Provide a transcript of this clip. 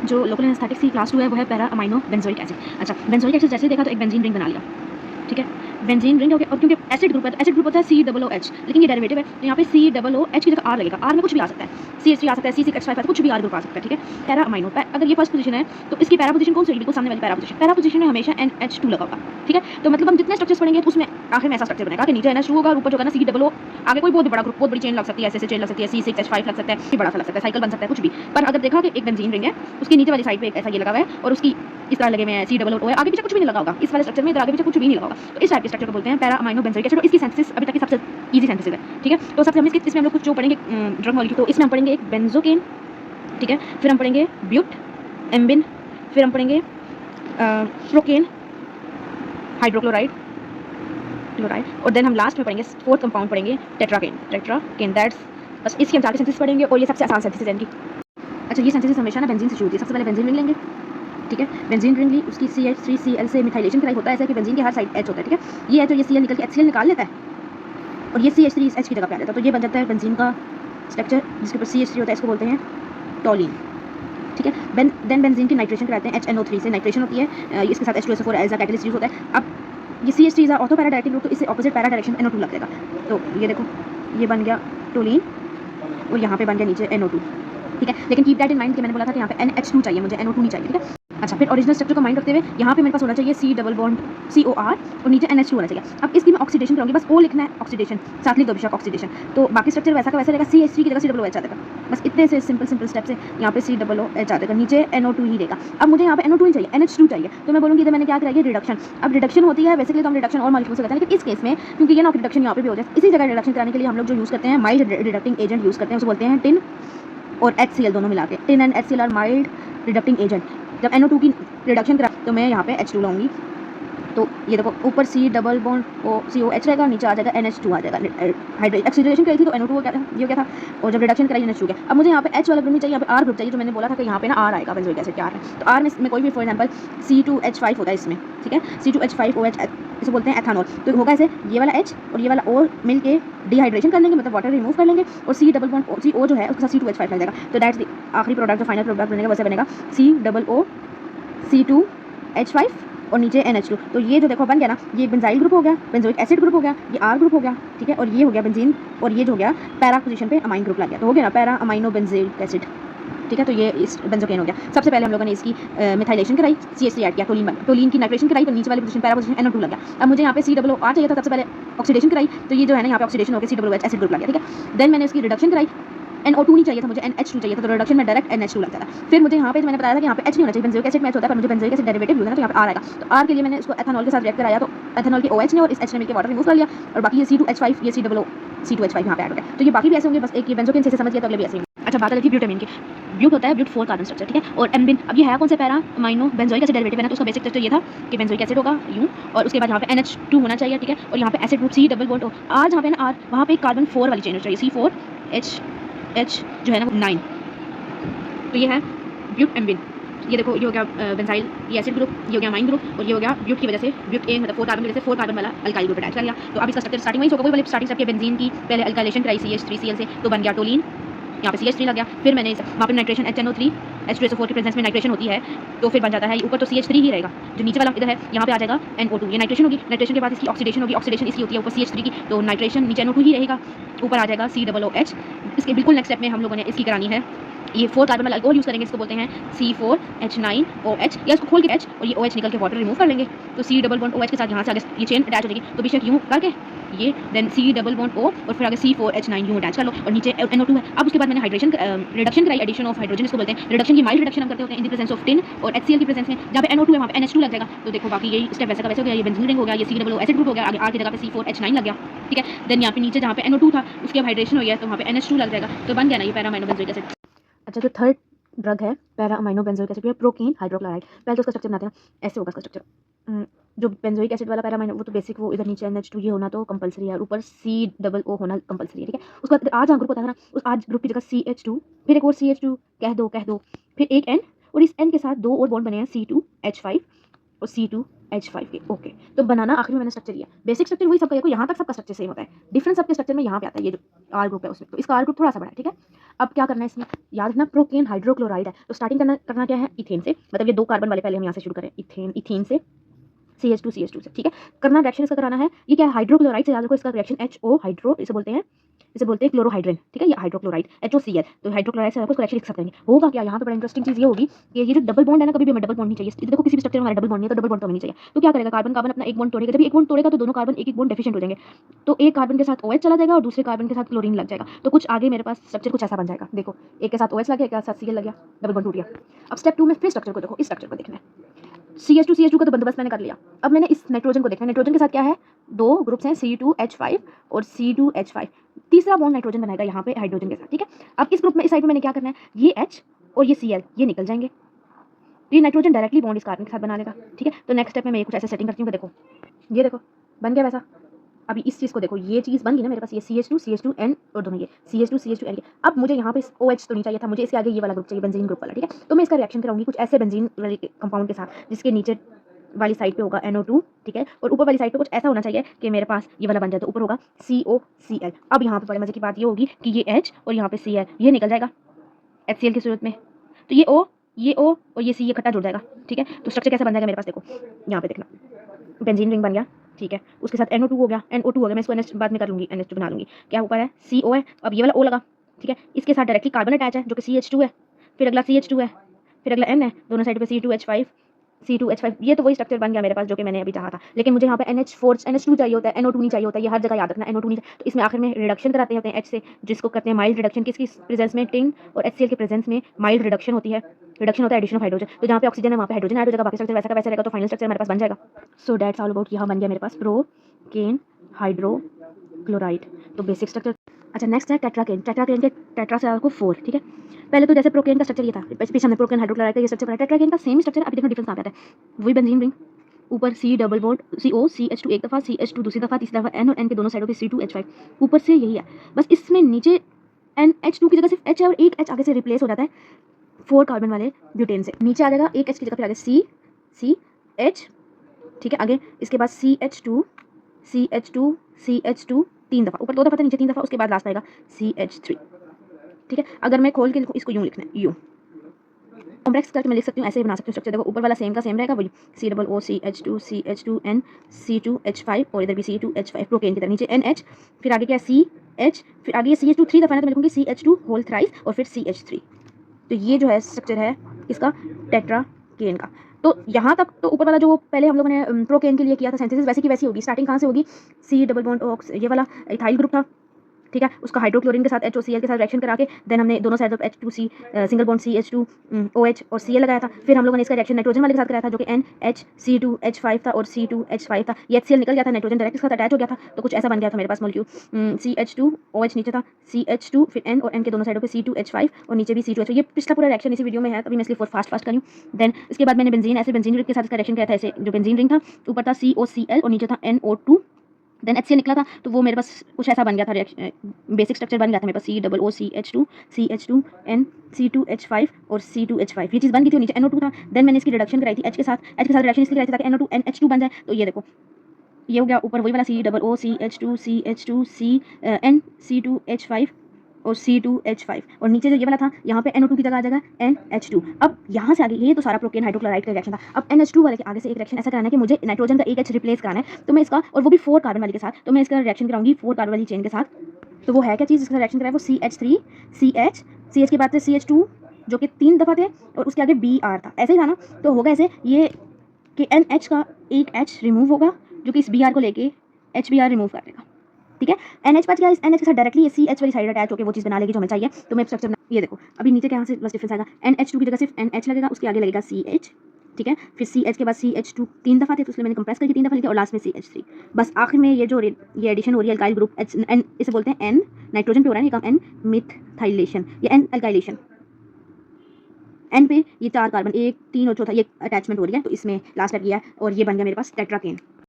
जो local anaesthetics की class 2 है वो है पैरा अमाइनो बेंजोइक एसिड। अच्छा, बेंजोइक एसिड जैसे देखा तो एक बेंजीन रिंग बना लिया, ठीक है, बेंजीन रिंग हो गया। और क्योंकि एसिड ग्रुप है तो एसिड ग्रुप होता है COOH, लेकिन ये डेरिवेटिव है तो यहाँ पे COOH की जगह R लगेगा। R में कुछ भी आ सकता है, CH3 आ सकता है, C6H5 कुछ भी R ग्रुप आ सकता है, ठीक है। पैरा अमाइनो, अगर ये फर्स्ट पोजीशन है तो इसकी पैरा पोजीशन कौन सी होगी? बिल्कुल सामने वाली पैरा पोजीशन में हमेशा NH2 लगा होगा, ठीक है। तो मतलब हम जितने स्ट्रक्चर्स पढ़ेंगे तो उसमें आखिर में ऐसा स्ट्रक्चर बनेगा कि नीचे NH2 होगा और ऊपर जो होगा ना COO, आगे कोई बहुत बड़ा ग्रुप, बहुत बड़ी चेन लग सकती है, ऐसे चेन लग सकती है, C6H5 लग सकता है, बड़ा सा लग सकता है, साइकिल बन सकता है, कुछ भी। पर अगर देखा कि एक बेंजीन रिंग है, उसकी नीचे वाली साइड पे एक ऐसा ये लगा हुआ है और उसकी इस तरह लगे हुए हैं COO है, आगे पीछे कुछ भी नहीं लगा होगा, इस वाले स्ट्रक्चर में इधर आगे पीछे कुछ भी नहीं लगा होगा, तो इस टाइप के स्ट्रक्चर को बोलते हैं पैरा अमाइनो बेंजोइक एसिड। और इसकी सिंथेसिस अभी तक की सबसे इजी सिंथेसिस है, ठीक है। तो सबसे हम इसमें हम लोग कुछ जो पढ़ेंगे ड्रग मॉलिक्यूल, तो इसमें हम पढ़ेंगे एक बेंजोकेन, ठीक है, फिर हम पढ़ेंगे ब्यूट एम्बिन, फिर हम पढ़ेंगे प्रोकेन हाइड्रोक्लोराइड क्लोराइड, और देन हम लास्ट में पढ़ेंगे फोर्थ कंपाउंड पढ़ेंगे टेट्राकेन। दैट्स बस इसकी हम 4 सिंथेसिस पढ़ेंगे और ये सबसे आसान सिंथेसिस है इनकी। अच्छा, ये सिंथेसिस हमेशा ना बेंजीन से शुरू होती है। सबसे पहले बेंजीन रिंग लेंगे, ठीक है, बेंजीन रिंग ली, उसकी CH3Cl से मिथाइलेशन कराई होता है, ऐसा कि बेंजीन के हर साइड H होता है, ठीक है। ये है तो ये Cl निकल के HCl निकाल लेता है और ये CH3 इस H की जगह पे आ जाता है, तो ये बन जाता है बेंजीन का स्ट्रक्चर जिसके ऊपर CH3 होता है, इसको बोलते हैं टोलिन, ठीक है। देन बेंजीन की नाइट्रेशन कराते हैं, HNO3 से नाइट्रेशन होती है, इसके साथ H2SO4 as a catalyst use होता है। अब ये CH3 is ortho para directive group, तो इससे ऑपोजिट पैरा डायरेक्शन NO2 लग जाएगा, तो ये देखो ये बन गया टोलिन और यहाँ पे बन गया नीचे NO2, ठीक है। लेकिन कीप दैट इन माइंड कि मैंने बोला था कि यहाँ पे NH2 चाहिए मुझे, NO2 नहीं चाहिए, ठीक है। अच्छा, फिर ओरिजिनल स्ट्रक्चर को माइंड रखते हुए यहाँ पे मेरे पास होना चाहिए C डबल बॉन्ड COR और नीचे NH2 होना चाहिए। अब इसकी मैं ऑक्सीडेशन करूँगी, बस O लिखना है, ऑक्सीडेशन साथ लिख दो बेशक ऑक्सीडेशन, तो बाकी स्ट्रक्चर वैसा का वैसा रहेगा, CH3 की जगह COOH आ जाएगा। बस इतने से सिंपल स्टेप से यहाँ पे COOH आ जाएगा, नीचे NO2 ही रहेगा। अब मुझे यहाँ पे NO2 नहीं चाहिए, NH2 चाहिए, तो मैं बोलूँगी इधर मैंने क्या कराई है, रिडक्शन। अब रिडक्शन होती है बेसिकली तो हम रिडक्शन और मॉलिक्यूल से करते हैं, लेकिन इस केस में क्योंकि ये ना रिडक्शन यहाँ पे भी हो जाए, इसी जगह रिडक्शन कराने के लिए हम लोग जो यूज़ करते हैं माइल्ड रिडक्टिंग एजेंट यूज़ करते हैं, उसे बोलते हैं टिन और HCl दोनों मिला के। Tin and HCl are mild reducing agent. जब NO2 की रिडक्शन करा तो मैं यहाँ पे H2 लाऊंगी, तो ये देखो ऊपर C डबल बॉन्ड COH रहेगा, नीचे आ जाएगा NH2 आ जाएगा। हाइड्रेट एक्सीलरेशन कराई थी तो NO2 हो गया था, ये हो गया था, और जब रिडक्शन कराई NH2 हो गया। अब मुझे यहाँ पे H वाला ग्रुप नहीं चाहिए, यहाँ पे R ग्रुप चाहिए, जो मैंने बोला था कि यहाँ पे ना R आएगा बेंजोइक एसिड के R है, तो R में कोई भी फॉर एग्जांपल C2H5 होता है इसमें, ठीक है, C2H5OH इसे बोलते हैं एथानॉल, तो होगा ऐसे ये वाला H और ये वाला O मिल के डिहाइड्रेशन कर लेंगे, मतलब वाटर रिमूव कर लेंगे, और C डबल बॉन्ड CO जो है उसके साथ C2H5 लग जाएगा, तो दैट्स द आखिरी प्रोडक्ट, जो फाइनल प्रोडक्ट बनेगा वैसे बनेगा COO C2H5 और नीचे NH2। तो ये जो देखो बन गया ना, ये बेंजाइल ग्रुप हो गया, बेंजोइक एसिड ग्रुप हो गया, ये R ग्रुप हो गया, ठीक है, और ये हो गया बेंजीन, और ये जो हो गया पैरा पोजीशन पे अमाइन ग्रुप लग गया, तो हो गया ना पैरा अमाइनो बेंजोइक एसिड, ठीक है। तो ये इस बेंजोकेन हो गया। सबसे पहले हम लोगों ने इसकी मिथाइलेशन कराई, CH3 ऐड किया, टोलिन की नाइट्रेशन कराई, तो नीचे वाली पोजीशन पैरा पोजीशन NO2 लग गया। अब मुझे यहाँ पे COOR चाहिए था, सबसे पहले ऑक्सीडेशन कराई, तो ये जो है ना यहाँ पे ऑक्सीडेशन होकर COOH एसिड ग्रुप लग गया, ठीक है। देन मैंने इसकी रिडक्शन कराई, NO2 नहीं चाहिए था मुझे, NH2 चाहिए था, तो रिडक्शन में डायरेक्ट NH2 लग जाता है। फिर मुझे यहाँ पे मैंने बताया था कि यहाँ पे H नहीं होना चाहिए, बेंजोइक एसिड मैच होता है, पर मुझे बेंजोइक एसिड डेरिवेटिव यूज है ना, तो यहाँ पे R आएगा, तो R के लिए मैंने इसको एथेनॉल के साथ रिएक्ट कराया, तो एथेनॉल के OH ने और इस H ने मिलकर वाटर रिमूव कर लिया, और बाकी ये C2H5 ये C2H5 यहाँ पे ऐड हो गया। तो ये बाकी भी ऐसे होंगे, बस एक ये बेंजोकेन से समझ गया तो अगले भी ऐसे होंगे। अच्छा, बात आ रही थी ब्यूटामीन की। ब्यूट होता है ब्यूट 4 कार्बन स्ट्रक्चर, ठीक है, और एम्बिन, अब ये है कौन सा para amino benzoic acid derivative है ना, तो उसका बेसिक स्ट्रक्चर ये था कि बेंजोइक एसिड होगा यूं, और उसके बाद यहाँ पे NH2 होना चाहिए, ठीक है, और यहाँ पे acid group C double bond O, R जहाँ पे ना R वहाँ पे कार्बन 4 वाली चेन होनी चाहिए, C4H जो है ना 9, तो ये है ब्यूट एम्बिन। ये देखो ये हो गया बेंजाइल, ये एसिड ग्रुप, ये हो गया अमाइन ग्रुप, और ये हो गया ब्यूट की वजह से ब्यूट ए मतलब 4 कार्बन की वजह से 4 कार्बन वाला अल्काइल ग्रुप अटैच कर लिया। तो अब इसका स्ट्रक्चर स्टार्टिंग में ही होगा, वही वाली स्टार्टिंग स्टेप के बेंजीन की पहले अल्काइलेशन कराई CH3Cl से, तो बन गया टोलिन, यहाँ पे CH3 लग गया, फिर मैंने वहाँ पे नाइट्रेशन HNO3 H2SO4 की प्रेजेंस में नाइट्रेशन होती है, तो फिर बन जाता है ऊपर तो CH3 ही रहेगा, जो नीचे वाला इधर है यहाँ पे आ जाएगा NO2, ये नाइट्रेशन होगी, नाइट्रेशन के बाद इसकी ऑक्सीडेशन होगी, ऑक्सीडेशन इसकी होती है ऊपर CH3 की, तो नाइट्रेशन नीचे NO2 ही रहेगा, ऊपर आ जाएगा COOH। इसके बिल्कुल नेक्स्ट स्टेप में हम लोगों ने इसकी करानी है, ये 4 कार्बन वाला अल्कोहल यूज़ करेंगे, इसको बोलते हैं C4H9OH, या इसको खोल के H और ये OH निकल के वाटर रिमूव कर लेंगे, तो C डबल बॉन्ड OH के साथ यहाँ से आगे ये चेन अटैच हो जाएगी, तो बेशक यूँ करके ये then C double bond O और फिर आगे C4H9 यूँ अटैच कर लो, और नीचे NO2 है। अब उसके बाद मैंने हाइड्रेशन रिडक्शन कराई, एडिशन ऑफ हाइड्रोजन इसको बोलते हैं, रिडक्शन की माइल्ड रिडक्शन हम करते होते हैं in the presence of tin और HCl की प्रेजेंस में, जहाँ पे NO2 है वहाँ पे NH2 लग जाएगा, तो देखो बाकी यही स्टेप वैसे का वैसे हो गया, ये बेंजीन रिंग हो गया, ये COO एसिड ग्रुप हो गया, आगे R की जगह पे C4H9 लग गया, ठीक है। देन यहाँ पे नीचे जहाँ पे NO2 था उसके हाइड्रेशन हो गया, तो वहाँ पे NH2 लग जाएगा, तो बन गया ना ये पैरा अमाइनो बेंजोइक एसिड। अच्छा, जो थर्ड ड्रग है para amino benzoic acid, procaine hydrochloride. पहले तो उसका स्ट्रक्चर बनाते हैं, ऐसे होगा उसका स्ट्रक्चर। जो बेंजोइक एसिड वाला पैरा अमाइनो वो तो बेसिक, वो इधर नीचे NH2 ये होना तो कंपलसरी है, ऊपर COO होना कंपलसरी है, ठीक है। उसके बाद R जहाँ ग्रुप होता है ना, उस R ग्रुप की जगह CH2, फिर एक और CH2 कह दो, फिर एक N, और इस N के साथ 2 और बॉन्ड बने हैं C2H5, और C2H5 के। ओके, तो बनाना आखिर में मैंने स्ट्रक्चर लिया, बेसिक स्ट्रक्चर वही सबका, देखो यहाँ तक सबका स्ट्रक्चर सेम होता है, डिफरेंस सबके स्ट्रक्चर में यहाँ पे आता है, ये जो आर ग्रुप है उसमें, तो इसका आर ग्रुप थोड़ा सा बड़ा है, ठीक है। अब क्या करना है इसमें, याद रखना प्रोकेन हाइड्रोक्लोराइड है, तो स्टार्टिंग करना क्या है, इथेन से, मतलब ये 2 कार्बन वाले पहले हम यहाँ से शुरू करें, इथेन से CH2 से, ठीक है। करना रिएक्शन इसका कराना है, ये क्या है, हाइड्रोक्लोराइड से, याद रखो इसका रिएक्शन HO हाइड्रो इसे बोलते हैं, क्लोरोहाइड्रेन, ठीक है, ये हाइड्रोक्लोराइड HOCl, तो हाइड्रोक्लोराइड से इसको रिएक्शन लिख सकते हैं। होगा क्या यहाँ पे बड़ा इंटरेस्टिंग चीज ये होगी कि ये जो डबल बॉन्ड है ना, कभी भी हमें डबल बॉन्ड नहीं चाहिए, देखो किसी भी स्ट्रक्चर में हमारा डबल बॉन्ड नहीं है, तो डबल बॉन्ड तो हमें नहीं चाहिए, तो क्या करेगा, कार्बन कार्बन अपना एक बॉन्ड तोड़ेगा, जब एक बॉन्ड तोड़ेगा तो दोनों कार्बन एक बॉन्ड डेफिशिएंट हो जाएंगे, तो एक कार्बन के साथ OH चला जाएगा और दूसरे कार्बन के साथ क्लोरीन लग जाएगा, तो कुछ आगे मेरे पास स्ट्रक्चर कुछ ऐसा बन जाएगा, देखो एक के साथ OH लग गया, एक के साथ Cl लग गया, डबल बॉन्ड टूट गया। अब स्टेप 2 में फिर स्ट्रक्चर को देखो, इस स्ट्रक्चर को देखना है, CH2 का तो बंदोबस्त मैंने कर लिया, अब मैंने इस नाइट्रोजन को देखना है, नाइट्रोजन के साथ क्या है, 2 ग्रुप्स हैं C2H5 और C2H5, तीसरा बॉन्ड नाइट्रोजन बनाएगा यहाँ पे हाइड्रोजन के साथ, ठीक है। अब इस ग्रुप में इस साइड में मैंने क्या करना है, ये H और ये Cl ये निकल जाएंगे, तो ये नाइट्रोजन डायरेक्टली बॉन्ड इस कार्बन के साथ बना लेगा, ठीक है। तो नेक्स्ट स्टेप में मैं ये कुछ ऐसे सेटिंग करती हूँ, देखो ये देखो बन गया वैसा। अभी इस चीज़ को देखो, ये चीज़ बन गई ना मेरे पास, ये CH2N और दोनों ये CH2N के। अब मुझे यहाँ पे OH तो नहीं चाहिए था, मुझे इसके आगे ये वाला ग्रुप चाहिए, बेंजीन ग्रुप वाला, ठीक है। तो मैं इसका रिएक्शन कराऊंगी कुछ ऐसे बेंजीन वाले कंपाउंड के साथ, जिसके नीचे वाली साइड पे होगा NO2, ठीक है, और ऊपर वाली साइड पे कुछ ऐसा होना चाहिए कि मेरे पास ये वाला बन जाए, तो ऊपर होगा COCl। अब यहाँ पे बड़े मजे की बात ये होगी कि ये H और यहाँ पे Cl ये निकल जाएगा HCl की सूरत में, तो ये O और ये C ये इकट्ठा जुड़ जाएगा, ठीक है। तो स्ट्रक्चर कैसे बन जाएगा मेरे पास, देखो यहाँ पे देखना, बेंजीन रिंग बन गया, ठीक है, उसके साथ NO2 हो गया, मैं इसको NH बाद में कर लूँगी, NH2 बना लूँगी, क्या ऊपर है CO है, अब ये वाला O लगा, ठीक है, इसके साथ डायरेक्टली कार्बन अटैच है जो कि CH2 है, फिर अगला CH2 है, फिर अगला N है, दोनों साइड पे C2H5, ये तो वही स्ट्रक्चर बन गया मेरे पास जो कि मैंने अभी चाहा था। लेकिन मुझे यहाँ पे NH2 चाहिए होता है, NO2 नहीं चाहिए होता है, ये हर जगह याद रखना, NO2 नहीं। तो इसमें आखिर में रिडक्शन कराते होते हैं H से, जिसको करते हैं माइल्ड रिडक्शन, किसकी प्रेजेंस में, टिन और HCl के प्रेजेंस में माइल्ड रिडक्शन होती है, रिडक्शन होता है एडिशन ऑफ हाइड्रोजन, तो जहाँ पे ऑक्सीजन है वहाँ पे हाइड्रोजन ऐड हो जाएगा, बाकी स्ट्रक्चर वैसा का वैसा रहेगा, तो फाइनल स्ट्रक्चर मेरे पास बन जाएगा। सो दैट्स ऑल अबाउट, यहाँ बन गया मेरे पास प्रोकेन हाइड्रोक्लोराइड, तो बेसिक स्ट्रक्चर। अच्छा नेक्स्ट है टेट्राकेन के टेट्रा से आपको 4, ठीक है। पहले तो जैसे प्रोकेन का स्ट्रक्चर ये था, पीछे हमने प्रोकेन हाइड्रोक्लोराइड का ये स्ट्रक्चर पढ़ा, टेट्राकेन का सेम स्ट्रक्चर, अभी देखो डिफरेंस कहाँ पे आता है, वही बेंजीन रिंग, ऊपर C double bond CO CH2 एक दफ़ा, CH2 दूसरी दफ़ा, तीसरी दफ़ा N और N के दोनों साइडों पे C2H5, ऊपर से यही है, बस इसमें नीचे NH2 की जगह सिर्फ H है और एक H आगे से रिप्लेस हो जाता है 4 कार्बन वाले ब्यूटेन से, नीचे आ जाएगा एक H की जगह, फिर आगे CH, ठीक है, आगे इसके बाद CH2 3 दफ़ा, ऊपर 2 दफ़ा था, नीचे 3 दफ़ा, उसके बाद लास्ट आएगा CH3, ठीक है। अगर मैं खोल के लिखूँ, इसको यूँ लिखना है, यूँ कॉम्प्लेक्स करके मैं लिख सकती हूँ, ऐसे ही बना सकती हूँ स्ट्रक्चर, देखो ऊपर वाला सेम का सेम रहेगा, वही COOCH2N C2H5 और इधर भी C2H5 प्रोकेन की तरह, नीचे NH, फिर आगे क्या CH, फिर आगे CH2 3 दफ़ा है, तो मैं लिखूँगी CH2 होल थ्राइस और फिर CH3, तो ये जो है स्ट्रक्चर है इसका टेट्राकेन का। तो यहाँ तक तो ऊपर वाला जो पहले हम लोगों ने प्रोकेन के लिए किया था सिंथेसिस, वैसे की वैसी होगी। स्टार्टिंग कहाँ से होगी, C डबल बॉन्ड ऑक्स, ये वाला इथाइल ग्रुप था, ठीक है, उसका हाइड्रोक्लोरीन के साथ HOCl के साथ रिएक्शन करा के देन हमने दोनों side H2C single bond CH2 OH और Cl लगाया था। फिर हम लोगों ने इसका रिएक्शन नाइट्रोजन वाले के साथ कराया था जो कि NH2H5 था और C2H5 था, ये HCl निकल गया था, नाइट्रोजन डायरेक्ट इसके साथ अटैच हो गया था, तो कुछ ऐसा बन गया था मेरे पास मॉलिक्यूल, CH2 OH नीचे था, CH2 फिर N और N के दोनों साइडों पे C2H5 और नीचे भी C2H5, ये पिछला पूरा रिएक्शन इसी वीडियो में है, तभी मैं इसलिए फास्ट कर रही हूँ। देन इसके बाद मैंने बेंजीन रिंग के साथ इसका रिएक्शन किया था, ऐसे जो बेंजीन रिंग था ऊपर था COCl और नीचे था NO2, देन HCl निकला था, तो वो मेरे पास कुछ ऐसा बन गया था, बेसिक स्ट्रक्चर बन गया था मेरे पास, COOCH2 CH2N C2H5 और C2H5, ये चीज़ बन गई थी, नीचे NO2 था। देन मैंने इसकी रिडक्शन कराई थी H के साथ रिडक्शन इसलिए कराई थी ताकि NO2 NH2 बन जाए, तो ये देखो ये हो गया, ऊपर वही वाला COOCH2 CN C2H5 और C2H5 और नीचे जो ये वाला था यहाँ पे NO2 की जगह आ जाएगा NH2। अब यहाँ से आगे ये तो सारा प्रोकेन हाइड्रोक्लोराइड का रिएक्शन था, अब NH2 वाले के आगे से एक रिएक्शन ऐसा कराना है कि मुझे नाइट्रोजन का एक H रिप्लेस कराना है, तो मैं इसका, और वो भी 4 कार्बन वाले के साथ, तो मैं इसका रिएक्शन कराऊंगी 4 कार्बन वाली चेन के साथ। तो वो है क्या चीज़, इसका रिएक्शन कराए वो CH3 CH के बाद से CH2 जो कि 3 दफ़ा थे और उसके आगे BR था, ऐसे ही था ना, तो होगा ऐसे ये कि NH का एक H रिमूव होगा जो कि इस BR को लेके HBr रिमूव कर देगा, ठीक है। NH बच गया, इस NH के साथ डायरेक्टली ये CH वाली साइड अटैच होकर वो चीज़ बना लेगी जो हमें चाहिए, तो मैं स्ट्रक्चर ये देखो, अभी नीचे कहाँ से बस डिफरेंस आएगा, NH2 की जगह सिर्फ NH लगेगा, उसके आगे लगेगा CH, ठीक है, फिर CH के बाद CH2 3 दफ़ा थे, तो इसलिए मैंने कंप्रेस करके 3 दफ़ा लिखा और लास्ट में CH3, बस आखिर में ये जो ये एडिशन हो रही है अल्काइल ग्रुप N, इसे बोलते हैं N नाइट्रोजन पे हो रहा है, ये काम N मिथाइलेशन, ये N अल्काइलेशन, N पे ये 4 कार्बन 1 3 और चौथा ये अटैचमेंट हो रही है, तो इसमें लास्ट लग गया और ये बन गया मेरे पास टेट्राकेन।